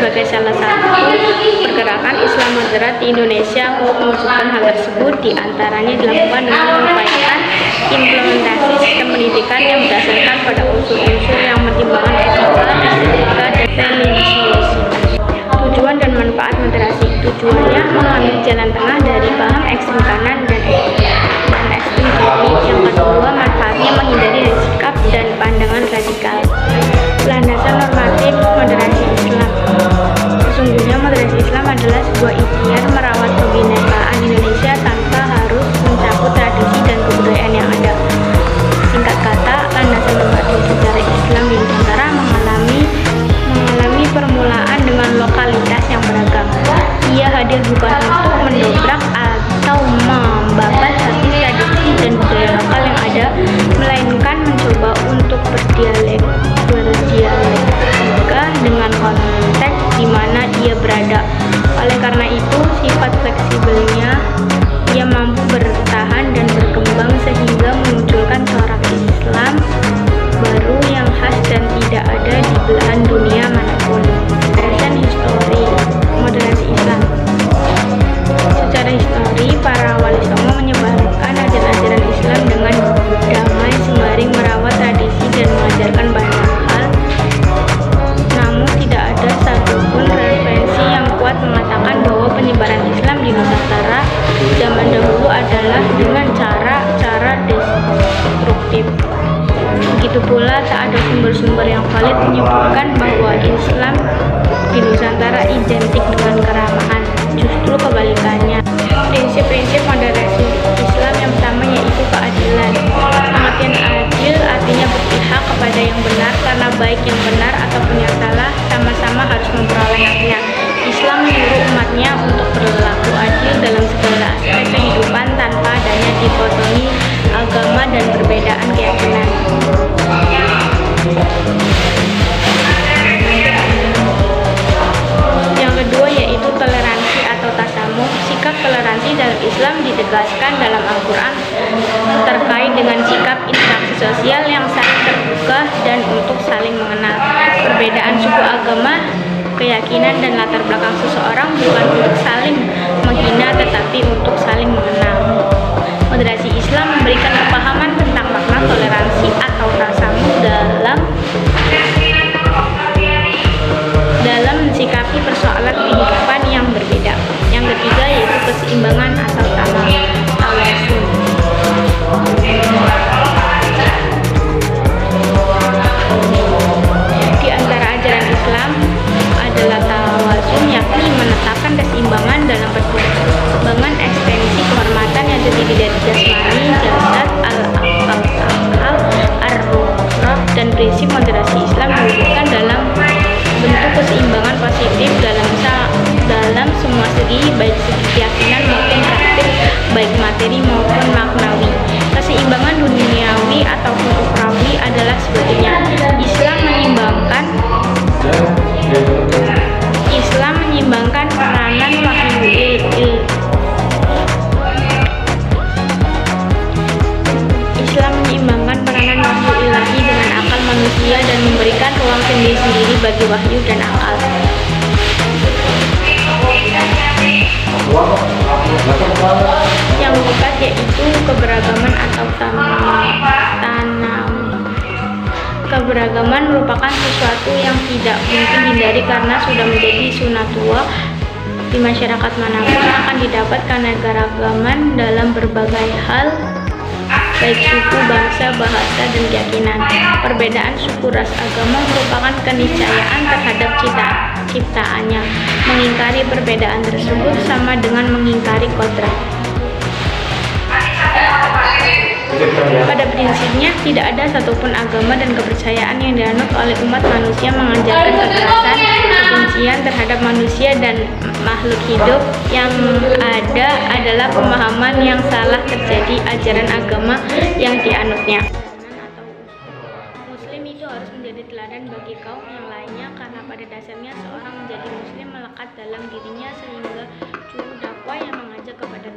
sebagai salah satu pergerakan Islam moderat di Indonesia. Untuk mewujudkan hal tersebut diantaranya dilakukan dengan mengupayakan implementasi sistem pendidikan yang berdasarkan pada unsur-unsur yang mempertimbangkan etika, estetika, dan religiositas. Tujuan dan manfaat moderasi. Tujuannya mengambil jalan tengah dari paham ekstrem kanan dan ekstrem kiri. Yang kedua, manfaatnya menghindari dari sikap dan pandangan radikal. Landasan normatif moderasi Islam. Sesungguhnya moderasi Islam adalah sebuah ikhtiar merawat kebinekaan Indonesia tanpa harus mencabut tradisi dan kebudayaan yang ada. Singkat kata, landasan normatif secara Islam di Nusantara mengalami permulaan dengan lokalitas yang beragam. Ia hadir bukan untuk mendobrak atau membabat hati tradisi dan budaya lokal yang ada, melainkan mencoba untuk berdialektika dengan konteks di mana ia berada. Oleh karena itu, sifat fleksibelnya ia mampu bertahan dan berkembang sehingga memunculkan corak Islam baru yang khas dan tidak ada di belahan dunia manapun. Dasar histori moderasi Islam. Secara histori, para wali songo menyebarkan ajaran-ajaran Islam dengan damai sembari merawat tradisi dan mengajarkan banyak hal. Namun tidak ada satupun referensi yang kuat mengatakan bahwa penyebaran Islam di Nusantara zaman dahulu adalah dengan cara destruktif. Begitu pula tak ada sumber-sumber yang valid menyebutkan bahwa Islam di Nusantara identik dengan keramahan. Justru kebalikannya. Prinsip-prinsip moderasi Islam yang pertama yaitu keadilan. Pengertian adil artinya berpihak kepada yang benar karena baik yang benar ataupun yang salah sama-sama harus memperoleh haknya. Islam menyuruh umatnya untuk berlaku adil dalam segala aspek kehidupan tanpa adanya dikotomi agama dan perbedaan keyakinan. Yang kedua yaitu toleransi atau tasamuh. Sikap toleransi dalam Islam ditegaskan dalam Al-Quran terkait dengan sikap interaksi sosial yang saling terbuka dan untuk saling mengenal. Perbedaan suku, agama, keyakinan dan latar belakang seseorang bukan untuk saling menghina tetapi untuk saling mengenal. Moderasi Islam memberikan pemahaman tentang makna toleransi atau tasamuh dalam mensikapi persoalan kehidupan yang berbeda. Yang ketiga yaitu keseimbangan atau tawazun. Di antara ajaran Islam adalah tawazun, yakni menetapkan keseimbangan dalam perkembangan ekstensi kehormatan yang terdiri dari jasmani, jasad, al-akal, ar-ruh, dan prinsip moderasi Islam diwujudkan dalam bentuk keseimbangan positif dalam semua segi, baik segi keyakinan maupun praktik, baik materi maupun maknawi. Keseimbangan duniawi ataupun ukhrawi adalah sebetulnya Islam menyimbangkan peranan wahyu ilahi dengan akal manusia dan memberikan ruang sendiri-sendiri bagi wahyu dan akal. Yang keempat yaitu keberagaman atau tanawi. Keberagaman merupakan sesuatu yang tidak mungkin dihindari karena sudah menjadi sunnatua di masyarakat manapun akan didapat karena keragaman dalam berbagai hal, baik suku, bangsa, bahasa, dan keyakinan. Perbedaan suku, ras, agama merupakan keniscayaan terhadap ciptaannya. Mengingkari perbedaan tersebut sama dengan mengingkari kodrat. Pada prinsipnya, tidak ada satupun agama dan kepercayaan yang dianut oleh umat manusia mengajarkan kekerasan, kebencian terhadap manusia dan makhluk hidup. Yang ada adalah pemahaman yang salah terjadi ajaran agama yang dianutnya. Muslim itu harus menjadi teladan bagi kaum yang lainnya karena pada dasarnya seorang menjadi muslim melekat dalam dirinya sehingga juru dakwah yang mengajak kepada